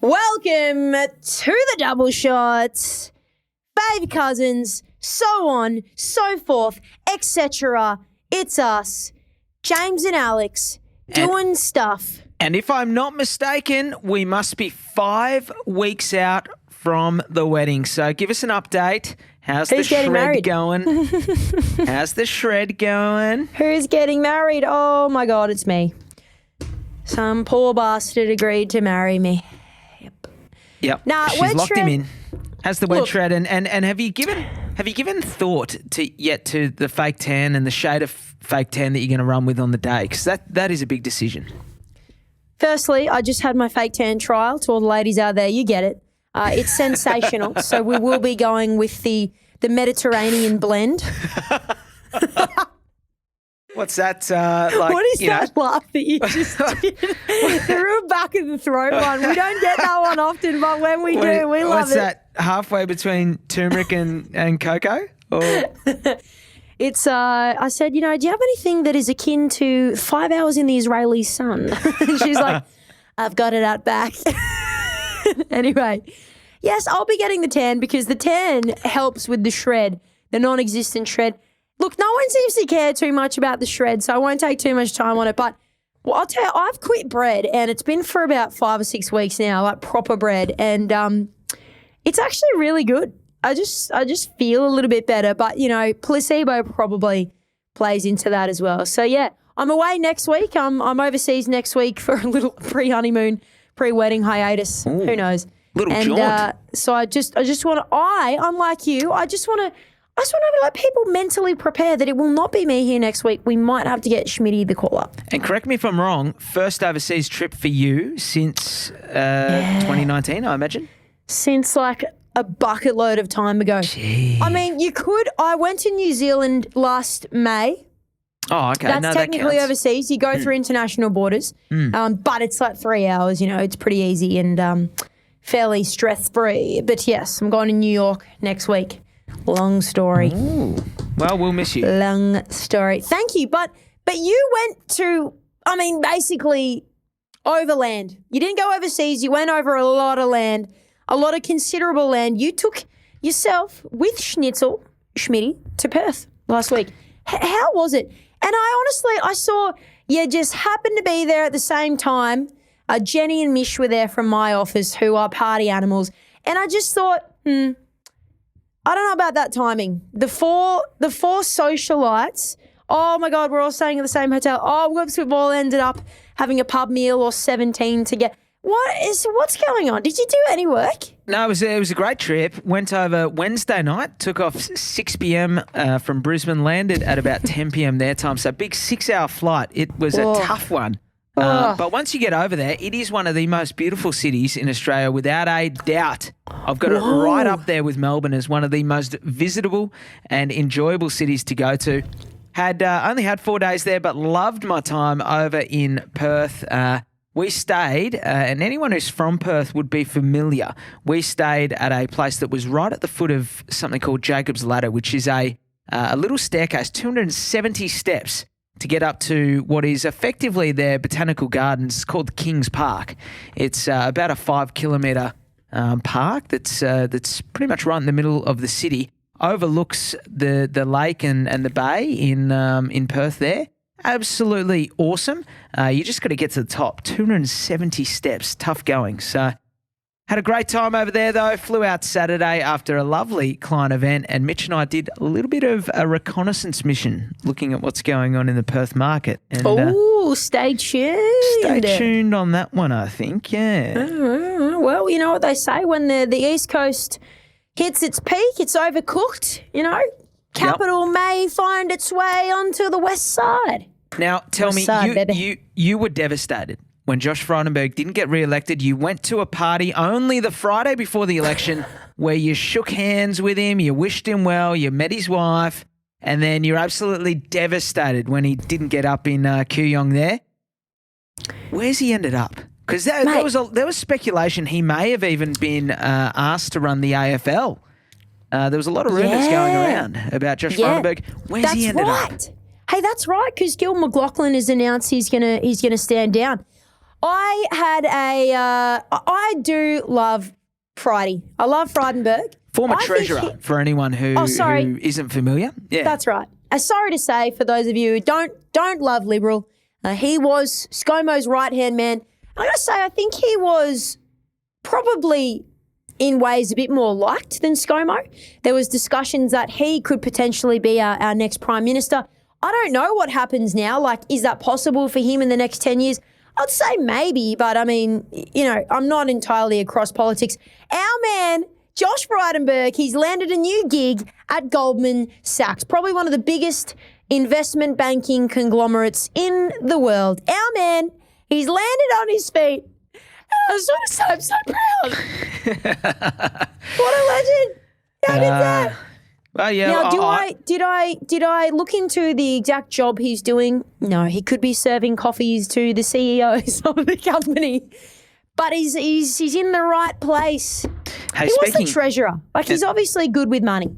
Welcome to the double shots. Fave cousins, so on, so forth, etc. It's us, James and Alex, doing stuff. And if I'm not mistaken, we must be 5 weeks out from the wedding. So give us an update. How's the shred going? How's the shred going? Who's getting married? Oh my God, it's me. Some poor bastard agreed to marry me. Yep. Nah, she's locked him in. How's the wed shred? And have you given thought to the fake tan and the shade of fake tan that you're going to run with on the day? Because that is a big decision. Firstly, I just had my fake tan trial. To all the ladies out there, you get it. It's sensational. So we will be going with the Mediterranean blend. What's that like? What is that laugh that you just did? The real back of the throat one. We don't get that one often, but when we do, we love it. What's that, halfway between turmeric and cocoa? Or? It's, I said, do you have anything that is akin to 5 hours in the Israeli sun? And she's like, I've got it out back. Anyway, yes, I'll be getting the tan because the tan helps with the shred, the non-existent shred. Look, no one seems to care too much about the shred, so I won't take too much time on it. But I'll tell you, I've quit bread, and it's been for about 5 or 6 weeks now, like proper bread, and it's actually really good. I just feel a little bit better, but placebo probably plays into that as well. So yeah, I'm away next week. I'm overseas next week for a little pre-honeymoon, pre-wedding hiatus. Ooh, who knows? Little jaunt. So I just want to. Unlike you, I just want to let people mentally prepare that it will not be me here next week. We might have to get Schmitty the call up. And correct me if I'm wrong, first overseas trip for you since 2019, I imagine? Since like a bucket load of time ago. Jeez. I mean, I went to New Zealand last May. Oh, okay. That's technically overseas. You go through international borders, but it's like 3 hours, it's pretty easy and fairly stress-free. But yes, I'm going to New York next week. Long story. Ooh. Well, we'll miss you. Long story. Thank you. But you went to, basically overland. You didn't go overseas. You went over a lot of land, a lot of considerable land. You took yourself with Schmitty, to Perth last week. How was it? And I saw you just happened to be there at the same time. Jenny and Mish were there from my office, who are party animals. And I just thought, I don't know about that timing. The four socialites, oh my God, we're all staying at the same hotel. Oh, whoops, we've all ended up having a pub meal or 17 together. What's going on? Did you do any work? No, it was a great trip. Went over Wednesday night, took off 6 p.m. From Brisbane, landed at about 10 p.m. their time. So big 6-hour flight. It was a tough one. But once you get over there, it is one of the most beautiful cities in Australia, without a doubt. I've got it right up there with Melbourne as one of the most visitable and enjoyable cities to go to. Only had 4 days there, but loved my time over in Perth. We stayed, and anyone who's from Perth would be familiar. We stayed at a place that was right at the foot of something called Jacob's Ladder, which is a little staircase, 270 steps, to get up to what is effectively their botanical gardens called the King's Park. It's about a 5-kilometre park that's pretty much right in the middle of the city. Overlooks the lake and the bay in Perth there. Absolutely awesome. You just got to get to the top. 270 steps, tough going. So had a great time over there, though. Flew out Saturday after a lovely client event, and Mitch and I did a little bit of a reconnaissance mission looking at what's going on in the Perth market. Stay tuned. Stay tuned on that one, I think, yeah. Well, you know what they say, when the East Coast hits its peak, it's overcooked, Capital may find its way onto the west side. Now, tell me, you were devastated when Josh Frydenberg didn't get re-elected. You went to a party only the Friday before the election where you shook hands with him, you wished him well, you met his wife, and then you're absolutely devastated when he didn't get up in Kooyong there. Where's he ended up? Because there was speculation he may have even been asked to run the AFL. There was a lot of rumours going around about Josh Frydenberg. Where's he ended up? Hey, that's right, because Gil McLaughlin has announced he's gonna stand down. I do love Friday. I love Frydenberg. Former treasurer, for anyone who isn't familiar. Yeah. That's right. Sorry to say, for those of you who don't love Liberal, he was ScoMo's right-hand man. I got to say, I think he was probably in ways a bit more liked than ScoMo. There was discussions that he could potentially be our next Prime Minister. I don't know what happens now. Like, is that possible for him in the next 10 years? I'd say maybe, but I mean, I'm not entirely across politics. Our man, Josh Frydenberg, he's landed a new gig at Goldman Sachs, probably one of the biggest investment banking conglomerates in the world. Our man, he's landed on his feet. I was sort of say, I'm so proud. What a legend. How did that? Well, yeah. Now, did I look into the exact job he's doing? No, he could be serving coffees to the CEOs of the company, but he's in the right place. Hey, he was the treasurer. Like, he's obviously good with money.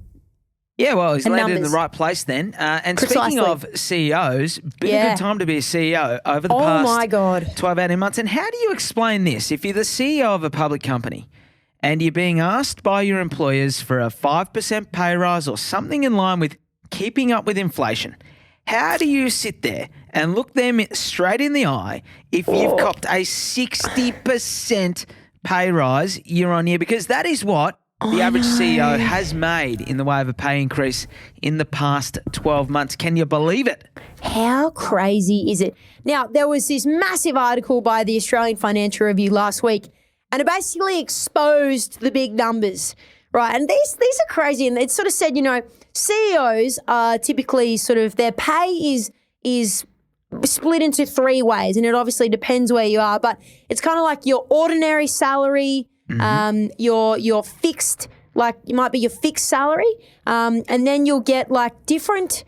Yeah, well, he's landed in the numbers. right place then. And Precisely. speaking of CEOs, been a good time to be a CEO over the past my God. 12, 18 months. And how do you explain this? If you're the CEO of a public company and you're being asked by your employers for a 5% pay rise or something in line with keeping up with inflation, how do you sit there and look them straight in the eye if you've copped a 60% pay rise year on year? Because that is what the average CEO has made in the way of a pay increase in the past 12 months. Can you believe it? How crazy is it? Now, there was this massive article by the Australian Financial Review last week, and it basically exposed the big numbers, right? And these are crazy. And it sort of said, CEOs are typically sort of, their pay is split into three ways, and it obviously depends where you are, but it's kind of like your ordinary salary, your fixed, like it might be your fixed salary, and then you'll get like different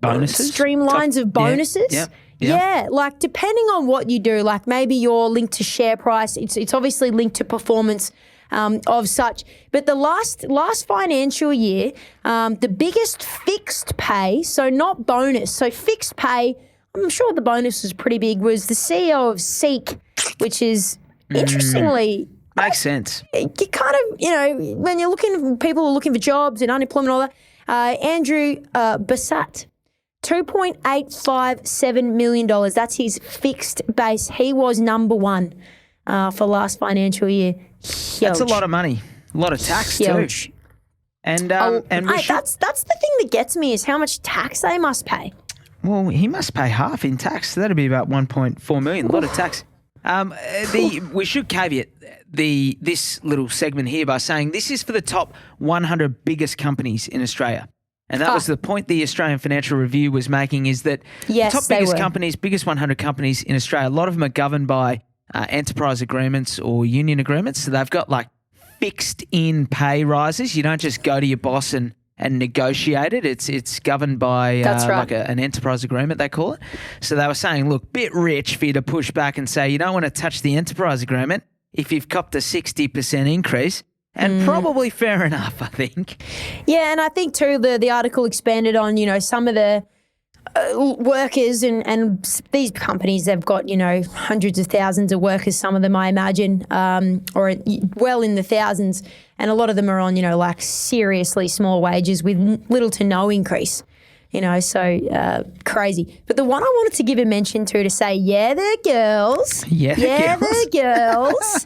bonuses, streamlines of bonuses. Yeah. Yeah, like depending on what you do, like maybe you're linked to share price. It's obviously linked to performance of such. But the last financial year, the biggest fixed pay, so not bonus, so fixed pay, I'm sure the bonus was pretty big, was the CEO of Seek, which is interestingly makes sense. You kind of, when you're people are looking for jobs and unemployment and all that, Andrew Bassat, $2.857 million. That's his fixed base. He was number one for last financial year. Huge. That's a lot of money. A lot of tax too. And that's the thing that gets me is how much tax they must pay. Well, he must pay half in tax. So that'd be about 1.4 million. A lot of tax. We should caveat this little segment here by saying this is for the top 100 biggest companies in Australia. And that was the point the Australian Financial Review was making, is that the top biggest companies, biggest 100 companies in Australia, a lot of them are governed by enterprise agreements or union agreements. So they've got like fixed in pay rises. You don't just go to your boss and negotiate it. It's governed by like an enterprise agreement, they call it. So they were saying, look, bit rich for you to push back and say you don't want to touch the enterprise agreement if you've copped a 60% increase. And probably fair enough, I think. Yeah, and I think too the article expanded on, some of the workers and these companies, they've got, hundreds of thousands of workers, some of them I imagine, or well in the thousands. And a lot of them are on, like seriously small wages with little to no increase, so crazy. But the one I wanted to give a mention to say, the girls. The girls.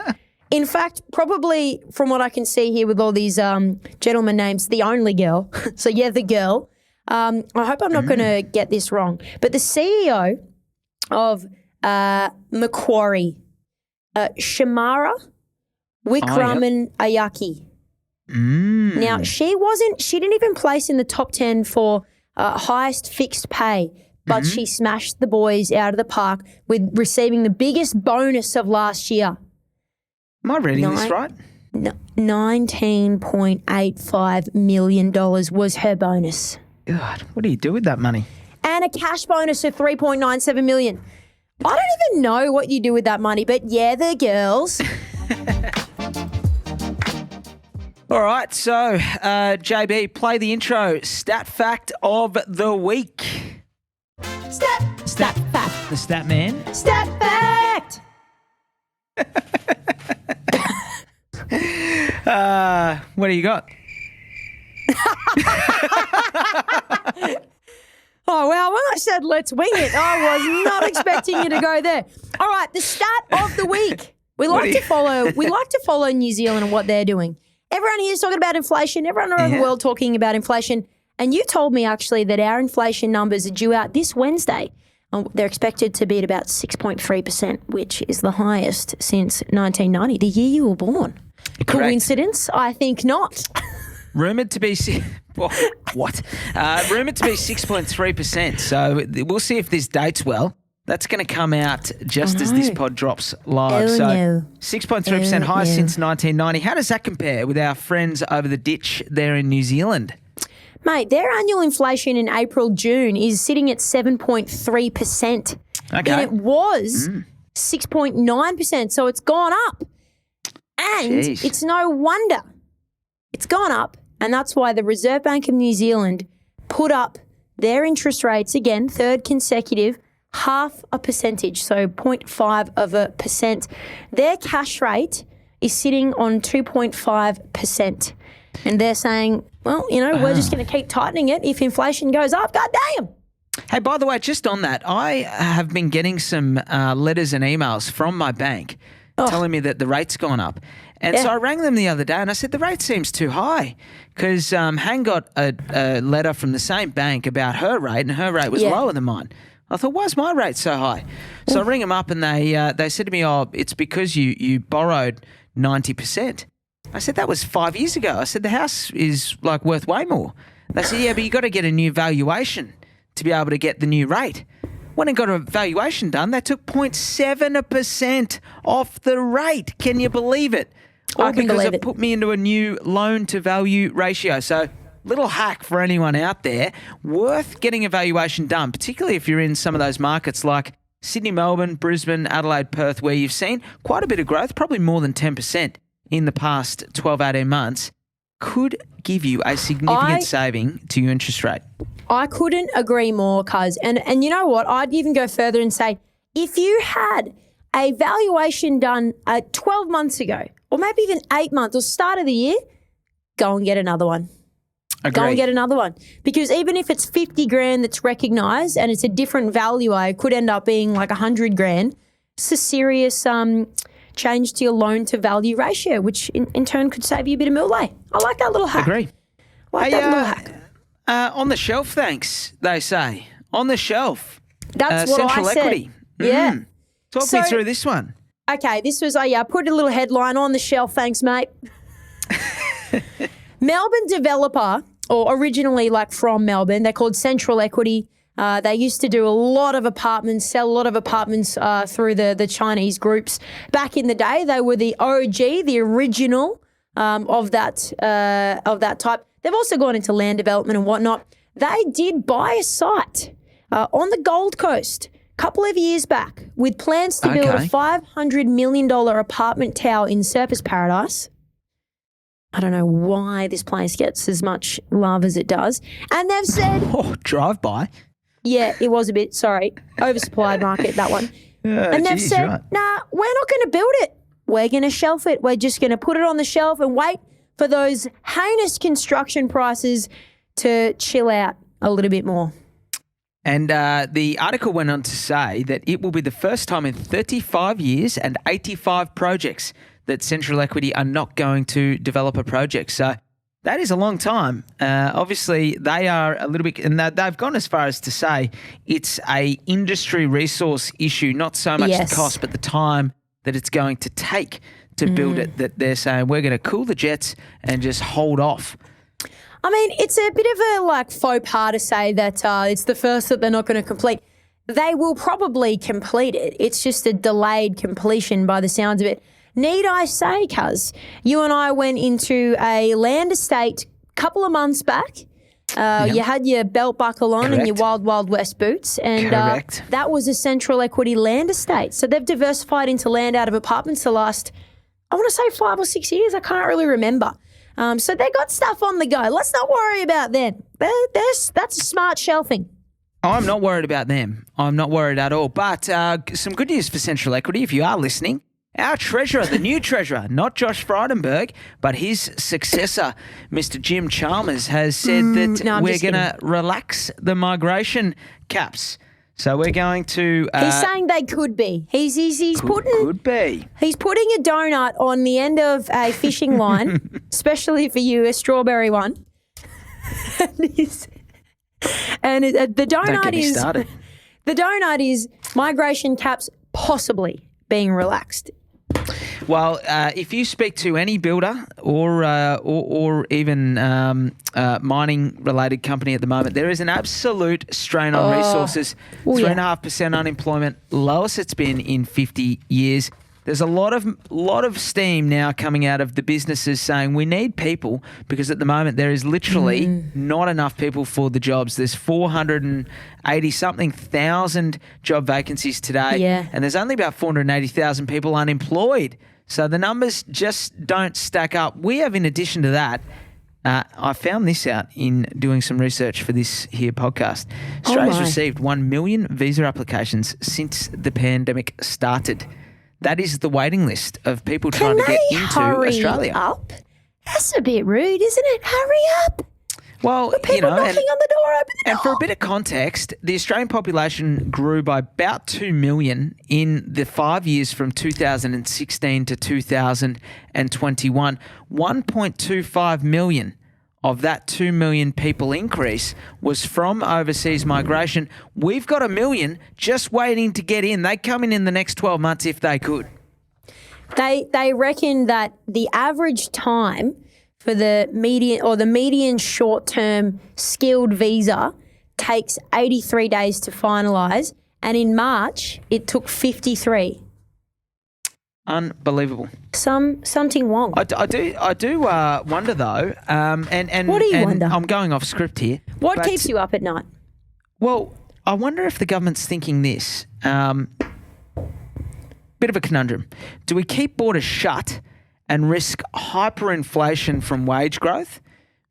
In fact, probably from what I can see here with all these gentlemen names, the only girl. So, the girl. I hope I'm not going to get this wrong. But the CEO of Macquarie, Shamara Wikraman Ayaki. Now, she didn't even place in the top 10 for highest fixed pay, but she smashed the boys out of the park with receiving the biggest bonus of last year. Am I reading this right? $19.85 million was her bonus. God, what do you do with that money? And a cash bonus of $3.97 million. I don't even know what you do with that money, but the girls. All right, so JB, play the intro. Stat fact of the week. Stat fact. The stat man. Stat fact. What do you got? Oh, well, when I said let's wing it, I was not expecting you to go there. All right, the stat of the week. We like to follow New Zealand and what they're doing. Everyone here is talking about inflation. Everyone around the world talking about inflation. And you told me actually that our inflation numbers are due out this Wednesday. They're expected to be at about 6.3%, which is the highest since 1990, the year you were born. Correct. Coincidence? I think not. Rumoured to be what? Rumoured to be 6.3%. So we'll see if this dates well. That's going to come out just as this pod drops live. 6.3% highest since 1990. How does that compare with our friends over the ditch there in New Zealand? Mate, their annual inflation in April, June is sitting at 7.3%. Okay. And it was 6.9%. So it's gone up. And it's no wonder it's gone up. And that's why the Reserve Bank of New Zealand put up their interest rates again, third consecutive, 0.5%, so 0.5%. Their cash rate is sitting on 2.5%. And they're saying, well, we're just going to keep tightening it. If inflation goes up, goddamn. Hey, by the way, just on that, I have been getting some letters and emails from my bank telling me that the rate's gone up. And so I rang them the other day and I said, the rate seems too high because Hang got a letter from the same bank about her rate and her rate was lower than mine. I thought, why is my rate so high? So I ring them up and they said to me, it's because you borrowed 90%. I said, that was 5 years ago. I said, the house is worth way more. They said, yeah, but you got to get a new valuation to be able to get the new rate. When I got a valuation done, they took 0.7% off the rate. Can you believe it? All because it put me into a new loan-to-value ratio. So little hack for anyone out there, worth getting a valuation done, particularly if you're in some of those markets like Sydney, Melbourne, Brisbane, Adelaide, Perth, where you've seen quite a bit of growth, probably more than 10% in the past 12, 18 months, could give you a significant saving to your interest rate. I couldn't agree more, cuz. And you know what? I'd even go further and say, if you had a valuation done 12 months ago, or maybe even 8 months or start of the year, go and get another one. Agreed. Go and get another one. Because even if it's 50 grand that's recognised and it's a different valuer, it could end up being like 100 grand. It's a serious change to your loan to value ratio, which in turn could save you a bit of millay. I like that little hack. Agree. I like that little hack. On the shelf, thanks, they say. On the shelf. That's what Central I said. Equity. Yeah. Talk me through this one. Okay, this was, I put a little headline on the shelf, thanks, mate. Melbourne developer, or originally from Melbourne, they're called Central Equity. They used to do a lot of apartments, sell a lot of apartments through the Chinese groups. Back in the day, they were the OG, the original of that type. They've also gone into land development and whatnot. They did buy a site on the Gold Coast a couple of years back with plans to build a $500 million apartment tower in Surfers Paradise. I don't know why this place gets as much love as it does. And they've said... drive-by. Yeah, it was a bit, oversupplied market, that one. And they've said, nah, we're not going to build it. We're going to shelf it. We're just going to put it on the shelf and wait for those heinous construction prices to chill out a little bit more. And the article went on to say that it will be the first time in 35 years and 85 projects that Central Equity are not going to develop a project. So that is a long time. Obviously, they are a little bit, and they've gone as far as to say it's a industry resource issue, not so much the cost, but the time that it's going to take to build it, that they're saying we're going to cool the jets and just hold off. I mean, it's a bit of a faux pas to say that it's the first that they're not going to complete. They will probably complete it. It's just a delayed completion by the sounds of it. Need I say, cuz, you and I went into a land estate a couple of months back. You had your belt buckle on and your Wild Wild West boots. And that was a Central Equity land estate. So they've diversified into land out of apartments the last, I want to say 5 or 6 years. I can't really remember. So they got stuff on the go. Let's not worry about them. That's a smart shelving. I'm not worried about them. I'm not worried at all. But some good news for Central Equity, if you are listening our treasurer, the new treasurer, not Josh Frydenberg, but his successor, Mr. Jim Chalmers, has said that we're going to relax the migration caps. So we're going to... he's saying they could be. He's putting... Could be. He's putting a donut on the end of a fishing line, especially for you, a strawberry one. And the donut is... started. The donut is migration caps possibly being relaxed. Well, if you speak to any builder or even mining-related company at the moment, there is an absolute strain on resources. 3.5% unemployment, lowest it's been in 50 years. There's a lot of steam now coming out of the businesses saying we need people because at the moment there is literally not enough people for the jobs. There's 480-something thousand job vacancies today, and there's only about 480,000 people unemployed. So the numbers just don't stack up. We have, in addition to that, I found this out in doing some research for this here podcast. Australia's received 1 million visa applications since the pandemic started. That is the waiting list of people trying to get into Australia. Up? That's a bit rude, isn't it? Hurry up. Well, People knocking on the door, open the and door. for a bit of context, the Australian population grew by about 2 million in the 5 years from 2016 to 2021. 1.25 million of that 2 million people increase was from overseas migration. We've got 1 million just waiting to get in. They come in the next 12 months if they could. They reckon that the average time for the median short-term skilled visa takes 83 days to finalise, and in March it took 53. Unbelievable. Something wrong. I do wonder though, and what do you wonder? I'm going off script here. What keeps you up at night? Well, I wonder if the government's thinking this. Bit of a conundrum. Do we keep borders shut and risk hyperinflation from wage growth?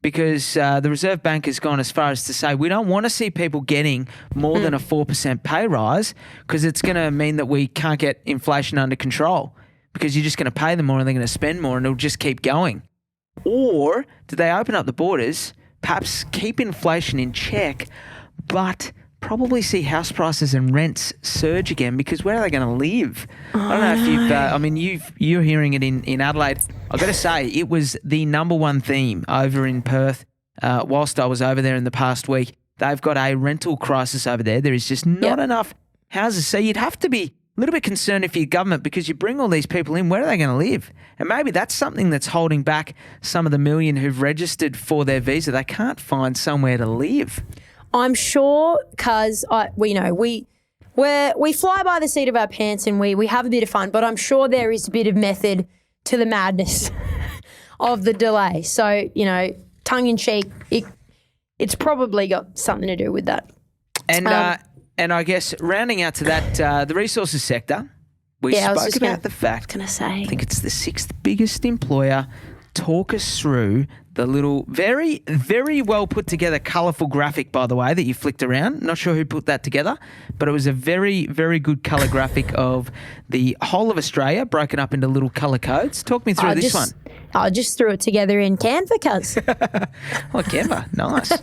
Because the Reserve Bank has gone as far as to say we don't want to see people getting more than a 4% pay rise because it's going to mean that we can't get inflation under control because you're just going to pay them more and they're going to spend more and it'll just keep going. Or do they open up the borders, perhaps keep inflation in check, but probably see house prices and rents surge again because where are they going to live? I don't know if you're hearing it in Adelaide. I've got to say, it was the number one theme over in Perth whilst I was over there in the past week. They've got a rental crisis over there. There is just not enough houses. So you'd have to be a little bit concerned if you're government because you bring all these people in, where are they going to live? And maybe that's something that's holding back some of the million who've registered for their visa. They can't find somewhere to live. I'm sure because we fly by the seat of our pants and we have a bit of fun, but I'm sure there is a bit of method to the madness of the delay. So, tongue in cheek, it's probably got something to do with that. And I guess rounding out to that, the resources sector, we spoke about the fact. I think it's the 6th biggest employer. Talk us through the little, very, very well put together, colourful graphic, by the way, that you flicked around. Not sure who put that together, but it was a very, very good colour graphic of the whole of Australia broken up into little colour codes. Talk me through this one. I just threw it together in Canva, cuz. Oh, Canva. Nice.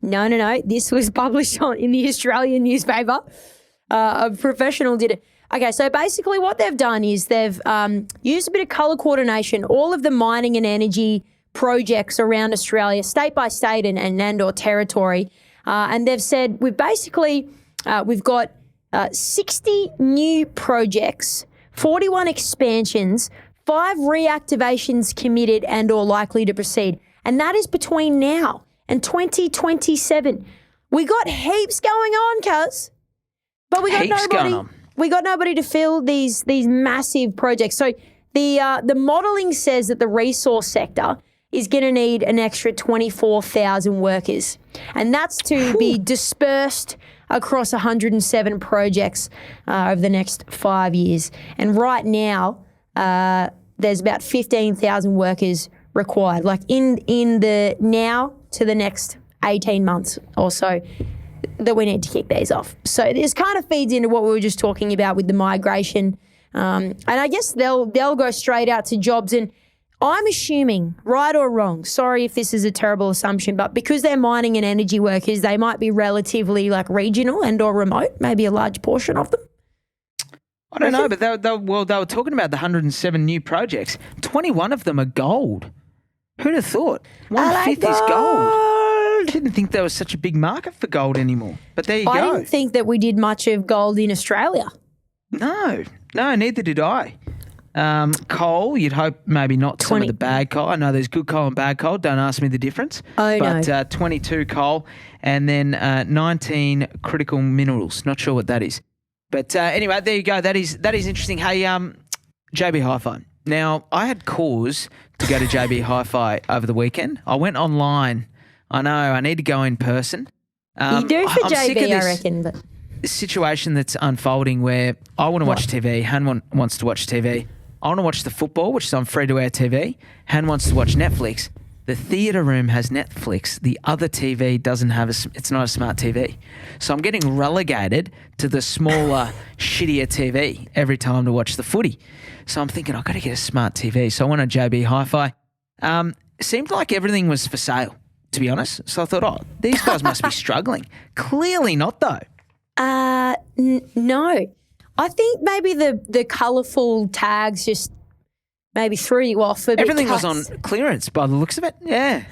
No. This was published in the Australian newspaper. A professional did it. Okay, so basically what they've done is they've used a bit of colour coordination, all of the mining and energy projects around Australia, state by state and or territory, and they've said we've got 60 new projects, 41 expansions, 5 reactivations committed and or likely to proceed, and that is between now and 2027. We got heaps going on, cuz, but we got nobody. We got nobody to fill these massive projects. So the modelling says that the resource sector is going to need an extra 24,000 workers, and that's to be dispersed across 107 projects over the next 5 years. And right now, there's about 15,000 workers required, like in the now to the next 18 months or so, that we need to kick these off. So this kind of feeds into what we were just talking about with the migration And I guess they'll go straight out to jobs. And I'm assuming, right or wrong, sorry if this is a terrible assumption, but because they're mining and energy workers, they might be relatively like regional and or remote, maybe a large portion of them. I don't know, but they were talking about the 107 new projects. 21 of them are gold. Who'd have thought? 1/5 is gold. Didn't think there was such a big market for gold anymore. But there you go. I didn't think that we did much of gold in Australia. No, neither did I. Coal, you'd hope maybe not some of the bad coal. I know there's good coal and bad coal. Don't ask me the difference. Oh, but, no. 22 coal and then 19 critical minerals. Not sure what that is. But anyway, there you go. That is interesting. Hey, JB Hi-Fi. Now, I had cause to go to JB Hi-Fi over the weekend. I went online. I know, I need to go in person. You do for I'm sick of JB, I this reckon. But situation that's unfolding where I want to watch TV, Han wants to watch TV. I want to watch the football, which is on free-to-air TV. Han wants to watch Netflix. The theatre room has Netflix. The other TV doesn't have it's not a smart TV. So I'm getting relegated to the smaller, shittier TV every time to watch the footy. So I'm thinking, I've got to get a smart TV. So I went on JB Hi-Fi. Seemed like everything was for sale, to be honest. So I thought, these guys must be struggling. Clearly not, though. No. I think maybe the colourful tags just maybe threw you off a bit. Everything was on clearance by the looks of it. Yeah.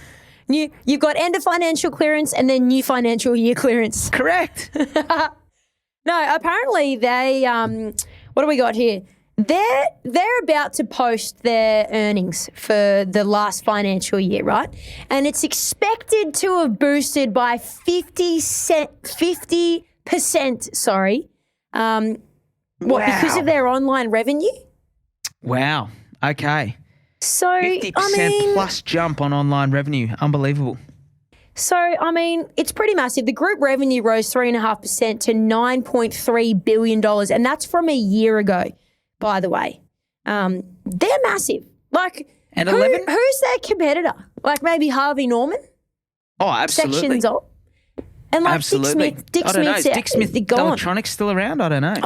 You've got end of financial clearance and then new financial year clearance. Correct. No, apparently they what do we got here? They're about to post their earnings for the last financial year, right? And it's expected to have boosted by 50%, sorry. Because of their online revenue? Wow. Okay. So, 50% plus jump on online revenue. Unbelievable. So, it's pretty massive. The group revenue rose 3.5% to $9.3 billion, and that's from a year ago, by the way. They're massive. Like, and 11? Who's their competitor? Like maybe Harvey Norman? Oh, absolutely. Sections of. And like absolutely. Dick Smith's Dick Smith gone. Electronics still around? I don't know.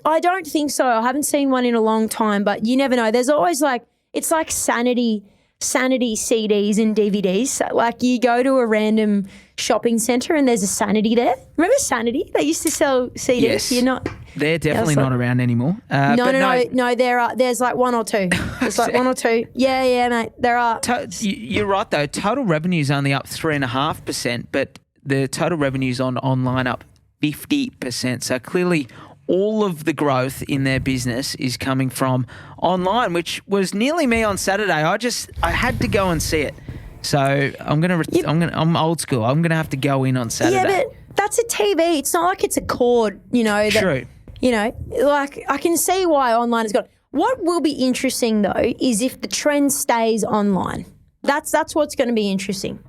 I don't think so. I haven't seen one in a long time, but you never know. There's always it's like sanity CDs and DVDs. So like you go to a random shopping centre and there's a Sanity there. Remember Sanity? They used to sell CDs. Yes. You're not. They're definitely not around anymore. No. There's like one or two. There's like one or two. Yeah, mate. There are. You're right though. Total revenue is only up 3.5%, but the total revenues on online up 50%. So clearly all of the growth in their business is coming from online, which was nearly me on Saturday. I had to go and see it. So I'm old school. I'm gonna have to go in on Saturday. Yeah, but that's a TV. It's not like it's a cord, True. Like I can see why online has got. What will be interesting though is if the trend stays online. That's what's going to be interesting.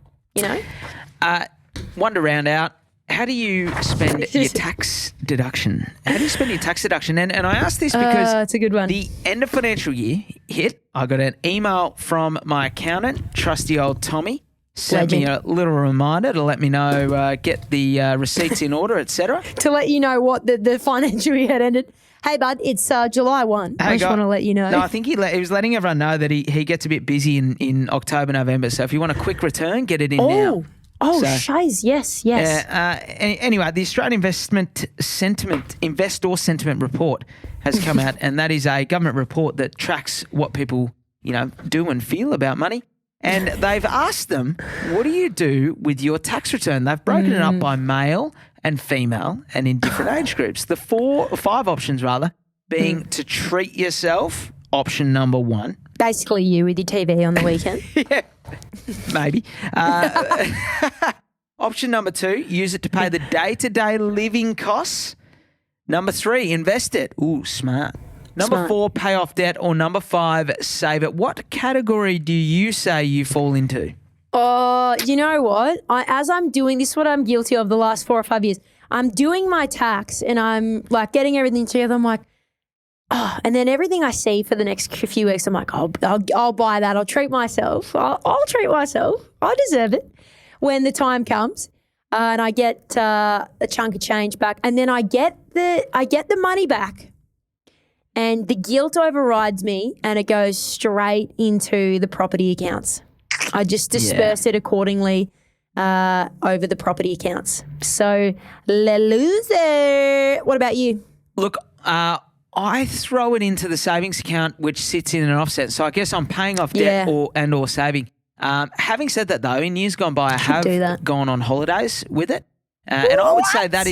One to round out. How do you spend your tax deduction? How do you spend your tax deduction? And I ask this because it's a good one. The end of financial year hit. I got an email from my accountant, trusty old Tommy. Sent me a little reminder to let me know, get the receipts in order, etc. To let you know what the financial year had ended. Hey, bud, it's July 1. I just want to let you know. No, I think he was letting everyone know that he gets a bit busy in October, November. So if you want a quick return, get it in now. Oh, shiz, yes. Anyway, the Australian Investor Sentiment Report has come out, and that is a government report that tracks what people, do and feel about money. And they've asked them, what do you do with your tax return? They've broken it up by male and female and in different age groups. The 5 options, rather, being to treat yourself, option number 1. Basically you with your TV on the weekend. Yeah, maybe. Option number 2, use it to pay the day-to-day living costs. Number 3, invest it. Ooh, smart. Number 4, pay off debt. Or number 5, save it. What category do you say you fall into? Oh, you know what? As I'm doing this, is what I'm guilty of the last 4 or 5 years. I'm doing my tax and I'm like getting everything together. I'm like, and then everything I see for the next few weeks, I'm like, I'll buy that. I'll treat myself. I'll treat myself. I deserve it when the time comes. And I get a chunk of change back, and then I get the money back. and the guilt overrides me and it goes straight into the property accounts. I just disperse it accordingly over the property accounts. So, le loser. What about you? Look, I throw it into the savings account, which sits in an offset. So I guess I'm paying off debt or saving. Having said that, though, in years gone by, I have gone on holidays with it. And I would say that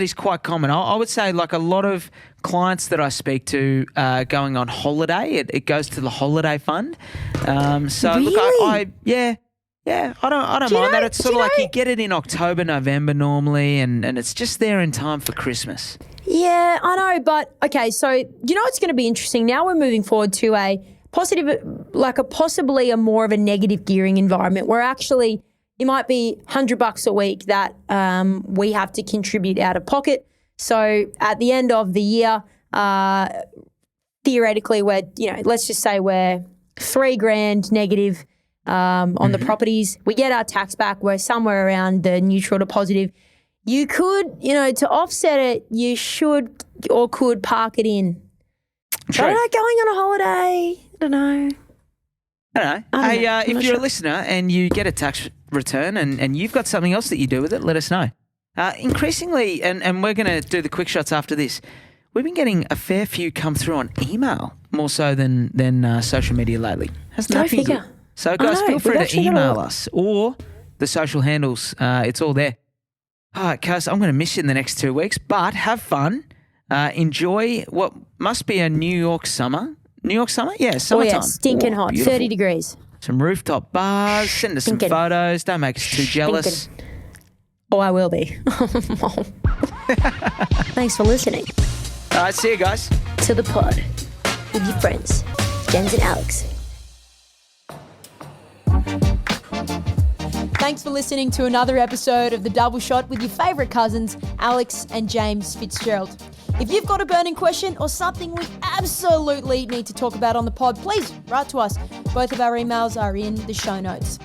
is quite common. I would say like a lot of clients that I speak to going on holiday, it goes to the holiday fund. So really? Look, I don't mind that. It's sort of like you get it in October, November normally, and it's just there in time for Christmas. Yeah, I know. But okay, so you know what's going to be interesting? Now we're moving forward to a positive, like a possibly a more of a negative gearing environment where actually it might be $100 a week that we have to contribute out of pocket. So at the end of the year, theoretically, let's just say we're $3,000 negative on the properties. We get our tax back. We're somewhere around the neutral to positive. You could, to offset it, you should or could park it in. True. I don't know, going on a holiday. I don't know. If you're a listener and you get a tax return and you've got something else that you do with it, let us know. Increasingly, and we're going to do the quick shots after this, we've been getting a fair few come through on email more so than social media lately. Hasn't that been good? So guys, feel free to email us or the social handles. It's all there. All right, Cuz, I'm going to miss you in the next 2 weeks, but have fun. Enjoy what must be a New York summer. New York summer? Yeah, summertime. Oh, yeah, stinking hot, beautiful. 30 degrees. Some rooftop bars. Send us some photos. Don't make us too jealous. Oh, I will be. Thanks for listening. All right, see you guys. To the pod with your friends, James and Alex. Thanks for listening to another episode of The Double Shot with your favourite cousins, Alex and James Fitzgerald. If you've got a burning question or something we absolutely need to talk about on the pod, please write to us. Both of our emails are in the show notes.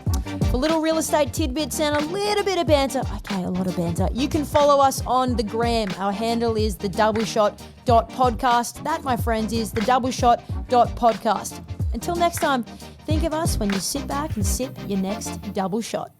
For little real estate tidbits and a little bit of banter, a lot of banter, you can follow us on the gram. Our handle is thedoubleshot.podcast. That, my friends, is thedoubleshot.podcast. Until next time, think of us when you sit back and sip your next double shot.